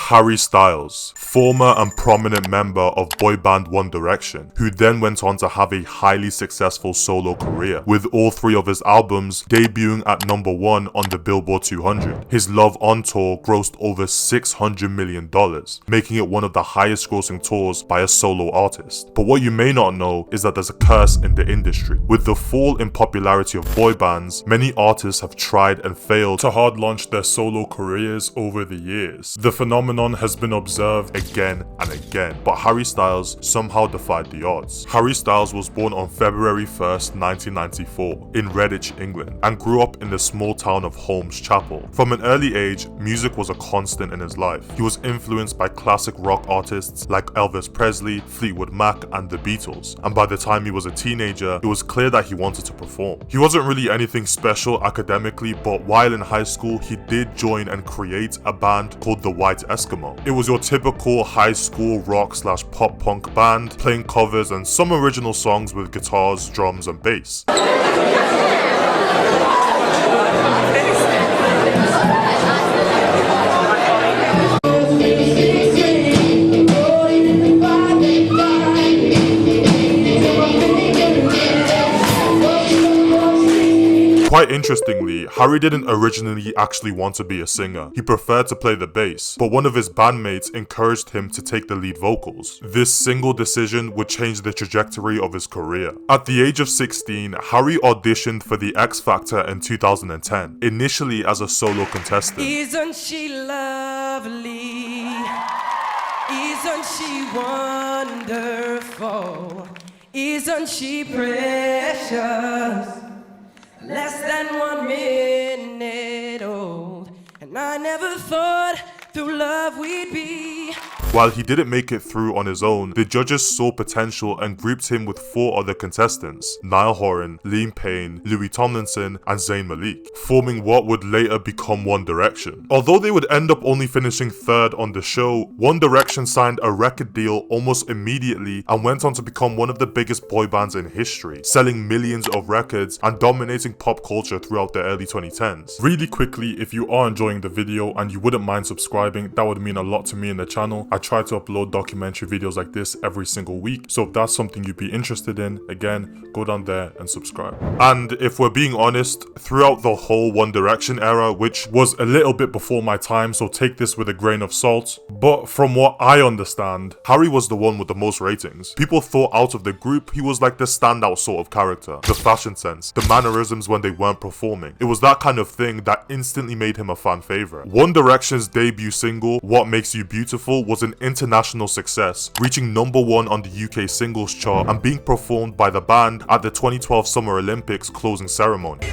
Harry Styles, former and prominent member of boyband One Direction, who then went on to have a highly successful solo career, with all 3 of his albums debuting at #1 on the Billboard 200. His Love on Tour grossed over $600 million, making it one of the highest grossing tours by a solo artist. But what you may not know is that there's a curse in the industry. With the fall in popularity of boy bands, many artists have tried and failed to hard launch their solo careers over the years. The phenomenon has been observed again and again, but Harry Styles somehow defied the odds. Harry Styles was born on February 1st, 1994 in Redditch, England, and grew up in the small town of Holmes Chapel. From an early age, music was a constant in his life. He was influenced by classic rock artists like Elvis Presley, Fleetwood Mac, and the Beatles, and by the time he was a teenager, it was clear that he wanted to perform. He wasn't really anything special academically, but while in high school, he did join and create a band called the White Eskimo. It was your typical high school rock/pop punk band, playing covers and some original songs with guitars, drums, and bass. Quite interestingly, Harry didn't originally actually want to be a singer. He preferred to play the bass, but one of his bandmates encouraged him to take the lead vocals. This single decision would change the trajectory of his career. At the age of 16, Harry auditioned for the X Factor in 2010, initially as a solo contestant. Isn't she lovely? Isn't she wonderful? Isn't she precious? Less than 1 minute old, and I never thought through love we'd be. While he didn't make it through on his own, the judges saw potential and grouped him with 4 other contestants: Niall Horan, Liam Payne, Louis Tomlinson, and Zayn Malik, forming what would later become One Direction. Although they would end up only finishing 3rd on the show, One Direction signed a record deal almost immediately and went on to become one of the biggest boy bands in history, selling millions of records and dominating pop culture throughout the early 2010s. Really quickly, if you are enjoying the video and you wouldn't mind subscribing, that would mean a lot to me and the channel. I try to upload documentary videos like this every single week, so if that's something you'd be interested in, again, go down there and subscribe. And if we're being honest, throughout the whole One Direction era, which was a little bit before my time, so take this with a grain of salt, but from what I understand, Harry was the one with the most ratings. People thought out of the group, he was like the standout sort of character. The fashion sense, the mannerisms when they weren't performing. It was that kind of thing that instantly made him a fan favorite. One Direction's debut single, What Makes You Beautiful, was an international success, reaching #1 on the UK singles chart and being performed by the band at the 2012 Summer Olympics closing ceremony.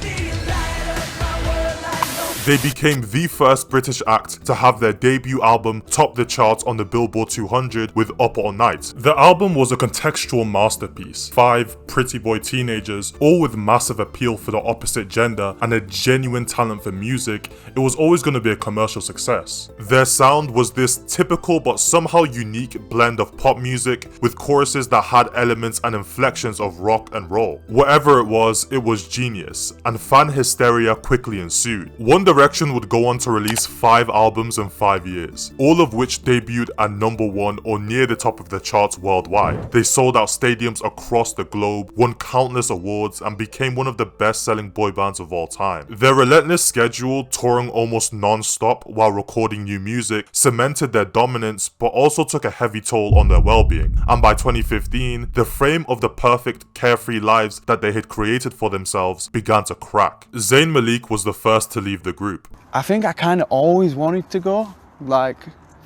They became the first British act to have their debut album top the charts on the Billboard 200 with Up All Night. The album was a contextual masterpiece. 5 pretty boy teenagers, all with massive appeal for the opposite gender and a genuine talent for music. It was always going to be a commercial success. Their sound was this typical but somehow unique blend of pop music with choruses that had elements and inflections of rock and roll. Whatever it was genius, and fan hysteria quickly ensued. One Direction would go on to release 5 albums in 5 years, all of which debuted at #1 or near the top of the charts worldwide. They sold out stadiums across the globe, won countless awards, and became one of the best-selling boy bands of all time. Their relentless schedule, touring almost non-stop while recording new music, cemented their dominance, but also took a heavy toll on their well-being. And by 2015, the frame of the perfect, carefree lives that they had created for themselves began to crack. Zayn Malik was the first to leave the group. I think I kind of always wanted to go,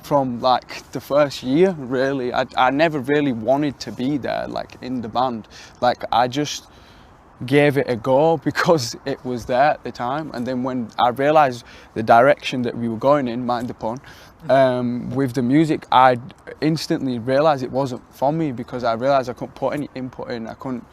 from the first year, really. I never really wanted to be there, in the band. I just gave it a go because it was there at the time. And then when I realized the direction that we were going in, mind the pun, with the music, I instantly realized it wasn't for me, because I realized I couldn't put any input in. I couldn't,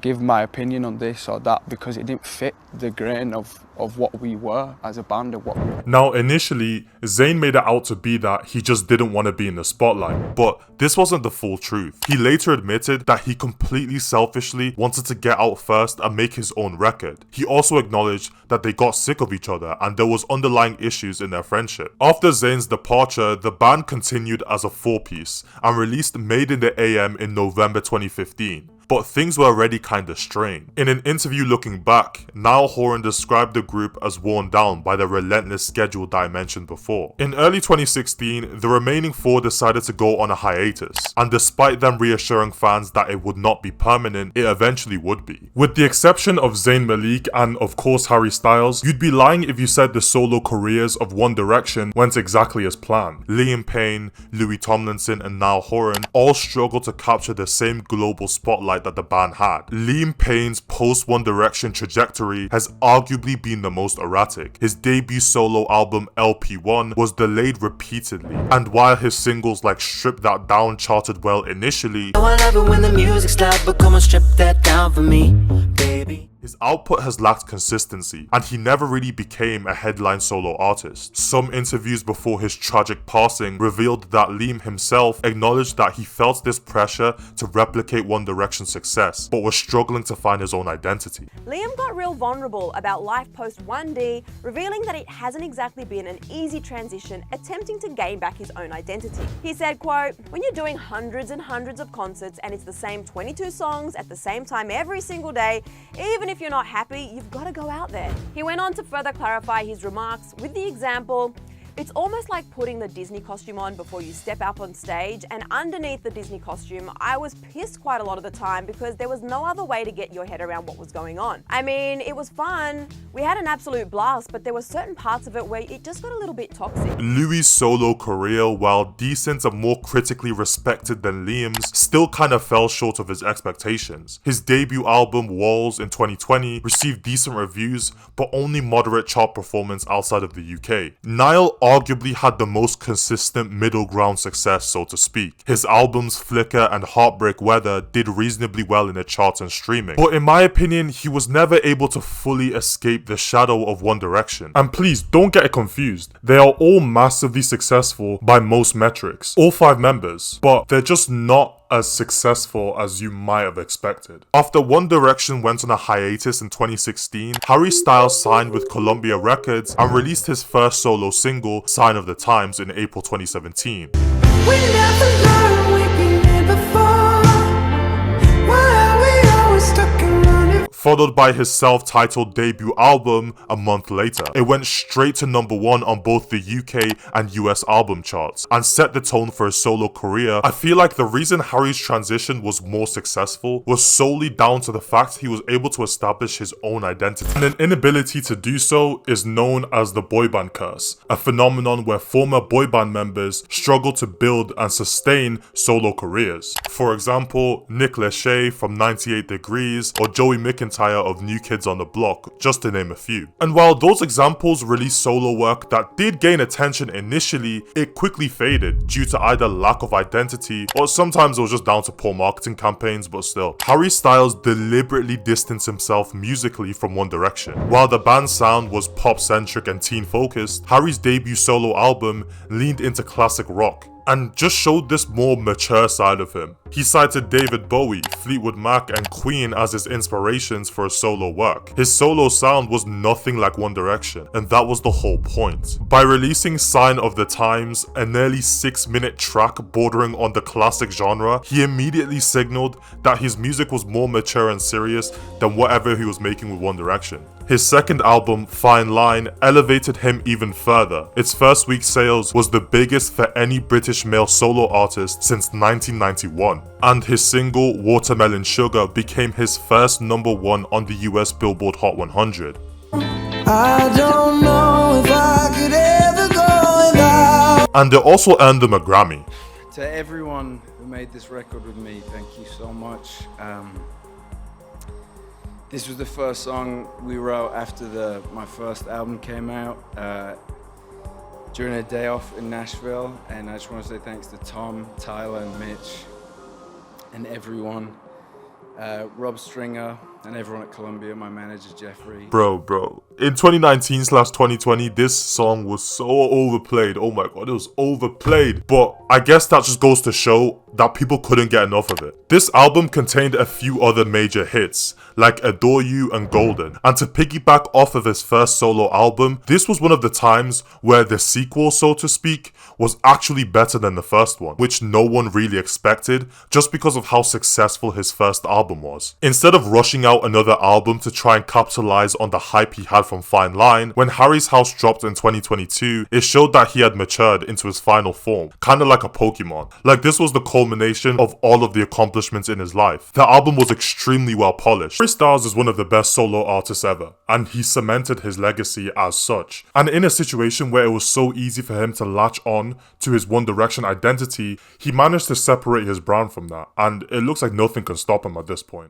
give my opinion on this or that, because it didn't fit the grain of of what we were as a band and what we were. Now, initially, Zayn made it out to be that he just didn't want to be in the spotlight, but this wasn't the full truth. He later admitted that he completely selfishly wanted to get out first and make his own record. He also acknowledged that they got sick of each other and there was underlying issues in their friendship. After Zayn's departure, the band continued as a four-piece and released Made in the AM in November 2015. But things were already kinda strained. In an interview looking back, Niall Horan described the group as worn down by the relentless schedule that I mentioned before. In early 2016, the remaining four decided to go on a hiatus, and despite them reassuring fans that it would not be permanent, it eventually would be. With the exception of Zayn Malik and of course Harry Styles, you'd be lying if you said the solo careers of One Direction went exactly as planned. Liam Payne, Louis Tomlinson and Niall Horan all struggled to capture the same global spotlight that the band had. Liam Payne's post One Direction trajectory has arguably been the most erratic. His debut solo album LP1 was delayed repeatedly, and while his singles like Strip That Down charted well initially, I love it when the music's loud, but come on, strip that down for me, baby. his output has lacked consistency, and he never really became a headline solo artist. Some interviews before his tragic passing revealed that Liam himself acknowledged that he felt this pressure to replicate One Direction's success, but was struggling to find his own identity. Liam got real vulnerable about life post 1D, revealing that it hasn't exactly been an easy transition attempting to gain back his own identity. He said, quote, "When you're doing hundreds and hundreds of concerts and it's the same 22 songs at the same time every single day, even if you're not happy, you've got to go out there." He went on to further clarify his remarks with the example, "It's almost like putting the Disney costume on before you step up on stage, and underneath the Disney costume, I was pissed quite a lot of the time because there was no other way to get your head around what was going on. I mean, it was fun, we had an absolute blast, but there were certain parts of it where it just got a little bit toxic." Louis' solo career, while decent and more critically respected than Liam's, still kind of fell short of his expectations. His debut album, Walls, in 2020 received decent reviews, but only moderate chart performance outside of the UK. Niall arguably had the most consistent middle ground success, so to speak. His albums Flicker and Heartbreak Weather did reasonably well in the charts and streaming, but in my opinion, he was never able to fully escape the shadow of One Direction. And please, don't get it confused. They are all massively successful by most metrics, all 5 members, but they're just not as successful as you might have expected. After One Direction went on a hiatus in 2016, Harry Styles signed with Columbia Records and released his first solo single, Sign of the Times, in April 2017. We never learned we've been here before. Why are we always stuck in running? Followed by his self-titled debut album a month later. It went straight to #1 on both the UK and US album charts and set the tone for his solo career. I feel like the reason Harry's transition was more successful was solely down to the fact he was able to establish his own identity. And an inability to do so is known as the boyband curse, a phenomenon where former boyband members struggle to build and sustain solo careers. For example, Nick Lachey from 98 Degrees or Joey McIntyre of New Kids on the Block, just to name a few. And while those examples released solo work that did gain attention initially, it quickly faded due to either lack of identity or sometimes it was just down to poor marketing campaigns, but still. Harry Styles deliberately distanced himself musically from One Direction. While the band's sound was pop-centric and teen-focused, Harry's debut solo album leaned into classic rock and just showed this more mature side of him. He cited David Bowie, Fleetwood Mac and Queen as his inspirations for his solo work. His solo sound was nothing like One Direction, and that was the whole point. By releasing Sign of the Times, a nearly 6-minute track bordering on the classic genre, he immediately signaled that his music was more mature and serious than whatever he was making with One Direction. His second album, Fine Line, elevated him even further. Its first week sales was the biggest for any British male solo artist since 1991. And his single, Watermelon Sugar, became his first #1 on the US Billboard Hot 100. I don't know if I could ever go without. And it also earned him a Grammy. To everyone who made this record with me, thank you so much. This was the first song we wrote after my first album came out during a day off in Nashville, and I just want to say thanks to Tom, Tyler, and Mitch, and everyone Rob Stringer, and everyone at Columbia, my manager Jeffrey. Bro. In 2019/2020, this song was so overplayed. Oh my god, it was overplayed. But I guess that just goes to show that people couldn't get enough of it. This album contained a few other major hits, like Adore You and Golden. And to piggyback off of his first solo album, this was one of the times where the sequel, so to speak, was actually better than the first one, which no one really expected just because of how successful his first album was. Instead of rushing out another album to try and capitalize on the hype he had from Fine Line, when Harry's House dropped in 2022, it showed that he had matured into his final form, kinda like a Pokemon. Like, this was the culmination of all of the accomplishments in his life. The album was extremely well polished. Harry Styles is one of the best solo artists ever, and he cemented his legacy as such. And in a situation where it was so easy for him to latch on to his One Direction identity, he managed to separate his brand from that, and it looks like nothing can stop him at this point.